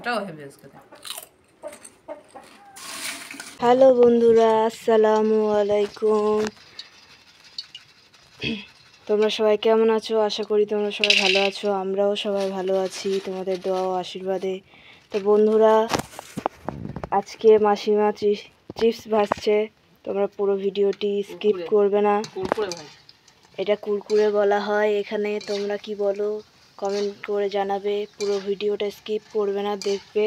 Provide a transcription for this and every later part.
ওটাও হেভি আজকে। হ্যালো বন্ধুরা, আসসালামু আলাইকুম। তোমরা সবাই কেমন আছো? আশা করি তোমরা সবাই ভালো আছো। আমরাও সবাই ভালো আছি তোমাদের দোয়া ও আশীর্বাদে। তো বন্ধুরা, আজকে মাসিমা চিপস ভাজছে। তোমরা পুরো ভিডিওটি স্কিপ করবে না। এটা কুরকুরে বলা হয় এখানে। তোমরা কি বলো কমেন্ট করে জানাবে। পুরো ভিডিওটা স্কিপ করবে না, দেখবে।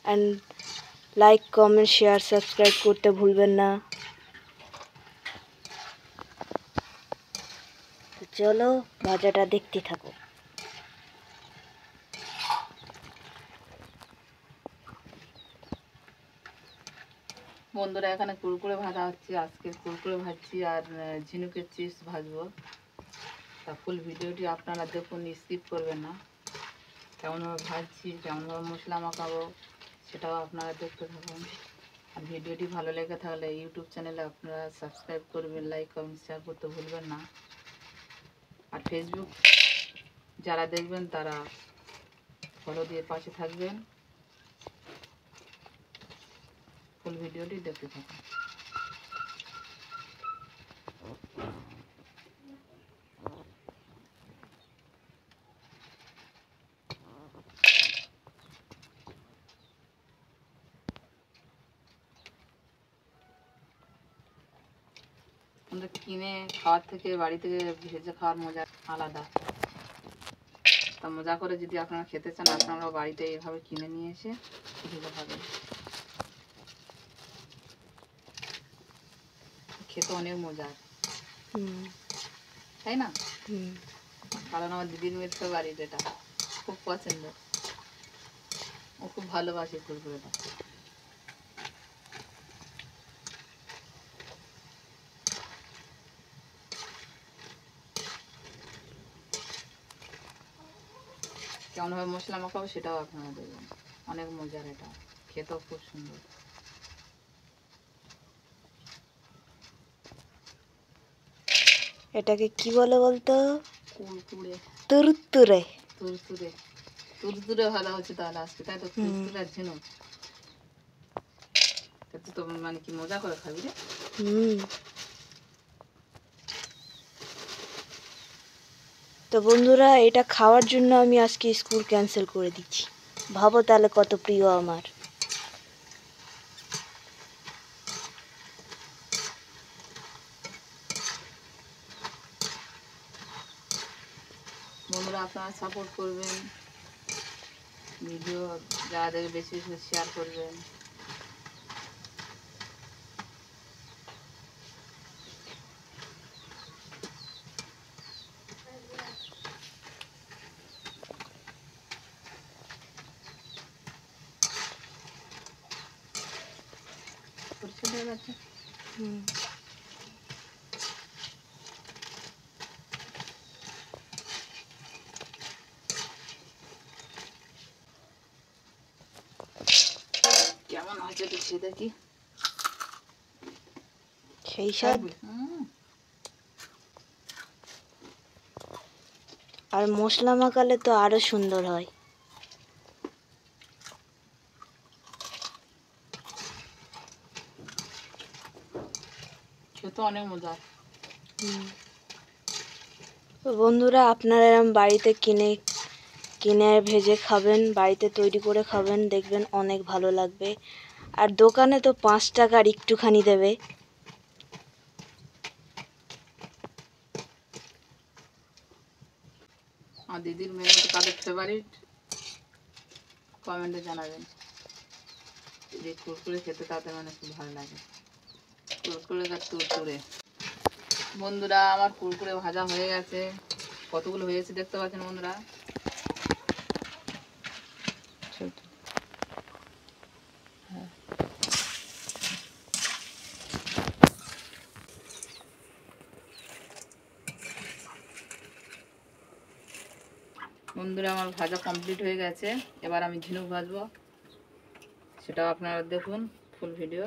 And like, comment, share, subscribe করতে ভুলবেন না। চলো ভাজাটা দেখতে থাকো। বন্ধুরা, এখানে কুরকুরে ভাজা হচ্ছে। আজকে কুরকুরে ভাজছি আর ঝিনুকের চিপস ভাজবো। তা ফুল ভিডিওটি আপনারা দেখুন, স্কিপ করবেন না। কেমনভাবে ভাজছি, কেমনভাবে মশলা মাখাবো, সেটাও আপনারা দেখতে থাকুন। আর ভিডিওটি ভালো লেগে থাকলে ইউটিউব চ্যানেলে আপনারা সাবস্ক্রাইব করবেন, লাইক, কমেন্ট, শেয়ার করতে ভুলবেন না। আর ফেসবুক যারা দেখবেন তারা ফলো দিয়ে পাশে থাকবেন। ফুল ভিডিওটি দেখতে থাকুন। আমরা কিনে খাওয়ার থেকে বাড়ি থেকে ভেজে খাওয়ার মজা আলাদা। তা মজা করে যদি আপনারা খেতে চান, আপনারা বাড়িতে এইভাবে কিনে নিয়ে এসে ভেজে খাবেন। খেতে অনেক মজা, তাই না? কারণ আমার দিদির মেয়ের তো বাড়ির এটা খুব পছন্দ, ও খুব ভালোবাসে কুরকুরেটা। কেমনভাবে মশলা মাখাবো সেটাও আপনারা দেখবেন। অনেক মজার, এটা খেতেও খুব সুন্দর। এটাকে কি বলে বলতো? কুরকুরে, তুরতুরে। তুরতুরে, তুরতুরে ভালো হচ্ছে তাহলে আজকে, তাই তো? তুরতুরে আর ঝিনুক, তো মানে কি মজা করে খাবি রে। তো বন্ধুরা, এটা খাওয়ার জন্য আমি আজকে স্কুল ক্যান্সেল করে দিচ্ছি। ভাবো তাহলে কত প্রিয় আমার। বন্ধুরা, আপনারা সাপোর্ট করবেন, ভিডিও যারা দেখে বেশি বেশি শেয়ার করবেন। কেমন হয়েছে দেখি দেখি। সেই স্বাদ। আর মশলা মাখালে তো আরো সুন্দর হয়। খেতে অনেক মজা। তো বন্ধুরা, আপনারা এরম বাড়িতে কিনে ভেজে খাবেন, বাড়িতে তৈরি করে খাবেন, দেখবেন অনেক ভালো লাগবে। আর দোকানে তো 5 টাকার একটুখানি দেবে। আর দিদির মেনু কাদের ফেভারিট কমেন্টে জানাবেন। যে কুরকুরে খেতে তাদের মানে খুব ভালো লাগে। কুরকুরে আর তুরতুরে। বন্ধুরা, আমার কুরকুরে ভাজা হয়ে গেছে। কতগুলো হয়েছে দেখতে পাচ্ছেন বন্ধুরা। বন্ধুরা, আমার ভাজা কমপ্লিট হয়ে গেছে। এবার আমি ঝিনুক ভাজবো, সেটাও আপনারা দেখুন ফুল ভিডিও।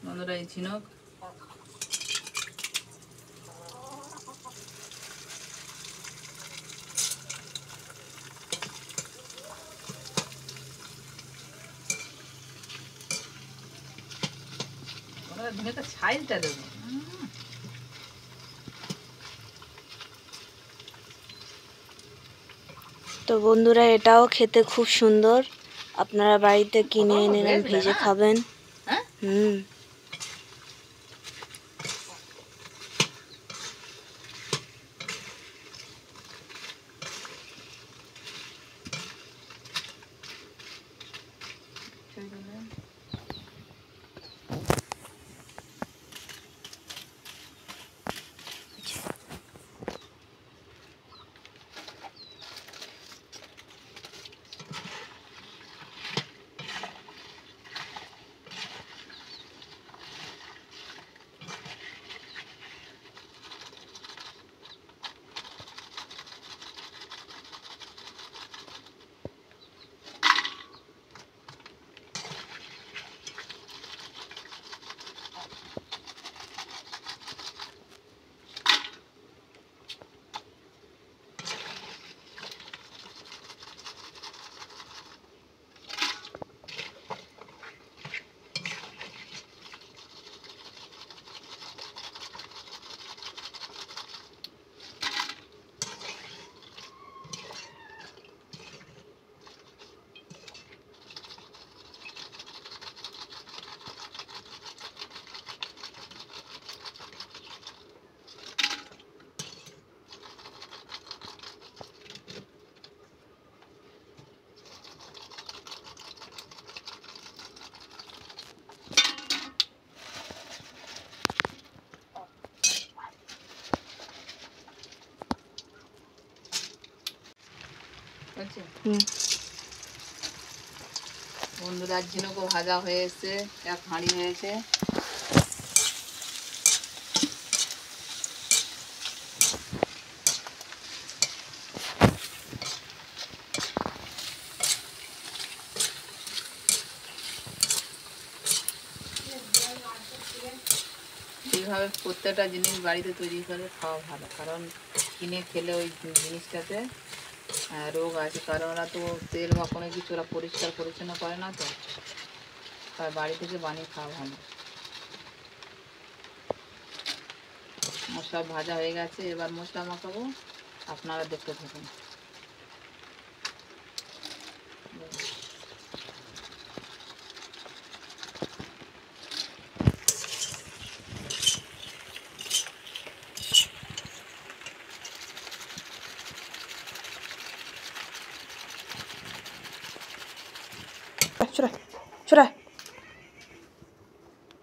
বন্ধুরা, এই ঝিনুক ঝিনুকের সাইজটা দেবো। তো বন্ধুরা এটাও খেতে খুব সুন্দর, আপনারা বাড়িতে কিনে এনে ভেজে খাবেন। হ্যাঁ হুম। বন্ধুরা ঝিনুকও ভাজা হয়ে এসছে, এক হাঁড়ি হয়েছে। এইভাবে প্রত্যেকটা জিনিস বাড়িতে তৈরি করে খাওয়া ভালো, কারণ কিনে খেলে ওই জিনিসটাতে রোগ আছে, কারণ ওরা তো তেল বা কোনো কিছু ওরা পরিষ্কার পরিচ্ছন্ন করে না, তো তাই বাড়ি থেকে বানিয়ে খাওয়া ভালো। মশলা ভাজা হয়ে গেছে, এবার মশলা মাখাবো, আপনারা দেখতে থাকুন।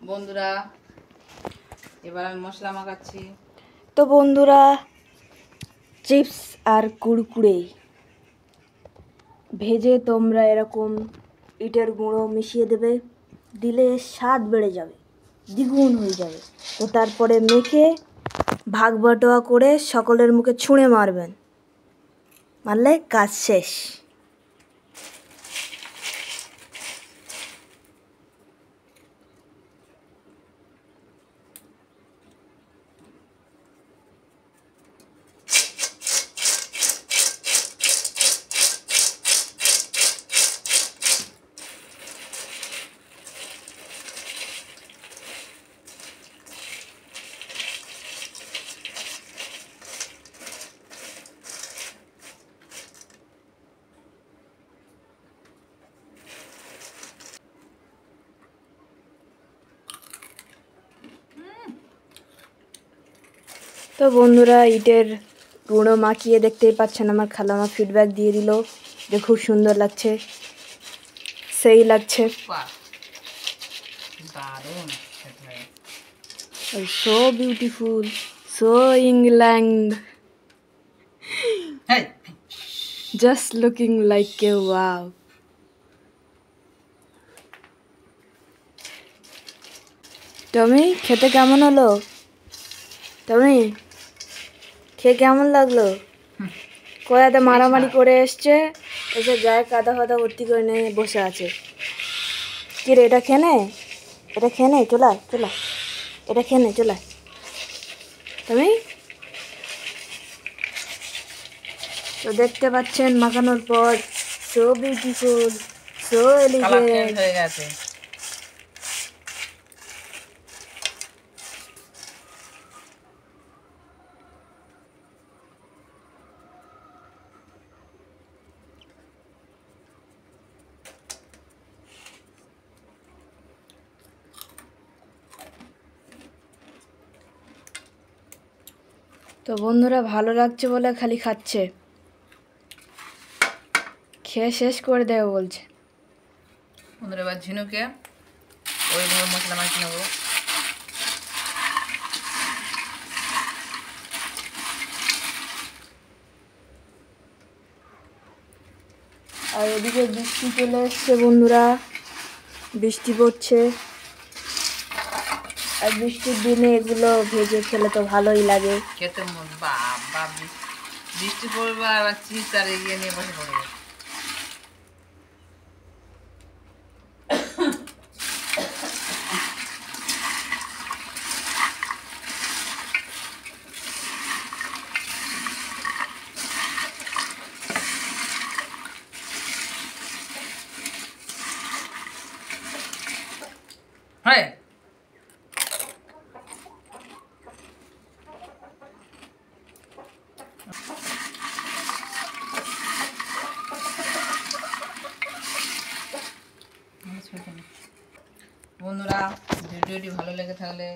বন্ধুরা এবার আমি মশলা মাখাচ্ছি। তো বন্ধুরা চিপস আর কুড়কুড়ে ভেজে তোমরা এরকম ইটের গুঁড়ো মিশিয়ে দেবে, দিলে স্বাদ বেড়ে যাবে, দ্বিগুণ হয়ে যাবে। তো তারপরে মেখে ভাগ বাটোয়া করে সকলের মুখে ছুঁড়ে মারবেন, মারলে কাজ শেষ। তো বন্ধুরা ইটের গুঁড়ো মাখিয়ে দেখতেই পাচ্ছেন, আমার খালামা ফিডব্যাক দিয়ে দিল যে খুব সুন্দর লাগছে, সেই লাগছে। So beautiful, so England, just looking like a wow. টমি খেতে কেমন হলো? টমি খেয়ে কেমন লাগলো? কয়াতে মারামারি করে এসছে, এসে গায়ে কাদা ফাদা ভর্তি করে নিয়ে বসে আছে। কি রে, এটা খেয়ে নে, এটা খেয়ে নে, চলায় চলা, এটা খেয়ে নে, চলায়। তুমি তো দেখতে পাচ্ছেন মাখানোর পর সো বিউটিফুল, সো এলিগেন্ট হয়ে গেছে। তো বন্ধুরা ভালো লাগছে বলে খালি খাচ্ছে, খেয়ে শেষ করে দেবে বলছে। বন্ধুরা এবার ঝিনুকে ওইভাবে মশলা মাখিয়ে নেবো। আর এদিকে বৃষ্টি চলে এসছে বন্ধুরা, বৃষ্টি পড়ছে। আর বৃষ্টির দিনে এগুলো ভেজে খেলে তো ভালোই লাগে। খেতে বাবা বৃষ্টি পড়বে আর চিজ আর এগিয়ে নিয়ে বসে পড়বে। হ্যাঁ বন্ধুরা ভিডিওটি ভালো লেগে থাকলে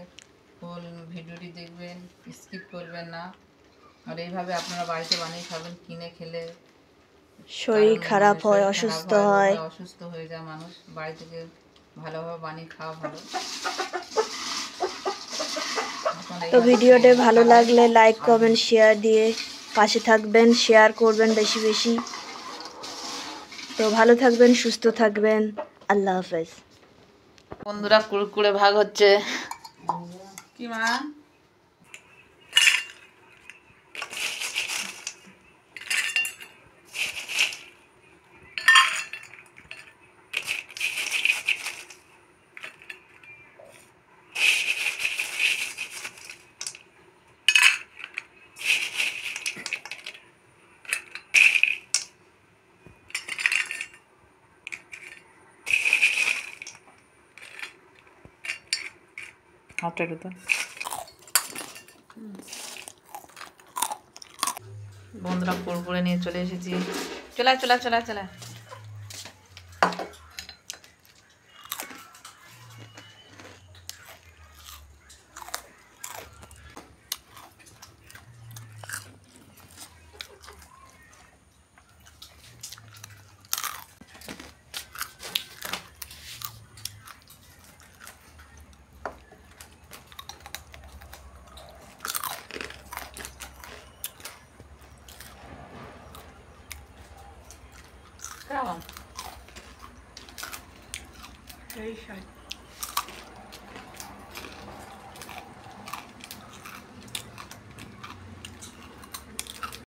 ফুল ভিডিওটি দেখবেন, স্কিপ করবেন না। আর এইভাবে আপনারা বাড়িতে বানিয়ে খাবেন, কিনে খেলে শরীর খারাপ হয়, শরীর অসুস্থ খারাপ হয়। অসুস্থ হয়ে যায় মানুষ। বাড়ি থেকে ভালোভাবে বানিয়ে খাওয়া ভালো। তো ভিডিওটা ভালো লাগলে লাইক কমেন্ট শেয়ার দিয়ে পাশে থাকবেন, শেয়ার করবেন বেশি বেশি। তো ভালো থাকবেন, সুস্থ থাকবেন, আল্লাহ হাফেজ। বন্ধুরা কুড়কুড়ে ভাগ হচ্ছে কি মা? হাতটা একটু তো। বন্ধুরা কুড়কুড়ে নিয়ে চলে এসেছি। চলা চলা চলা চলা। Bravo. Very shy.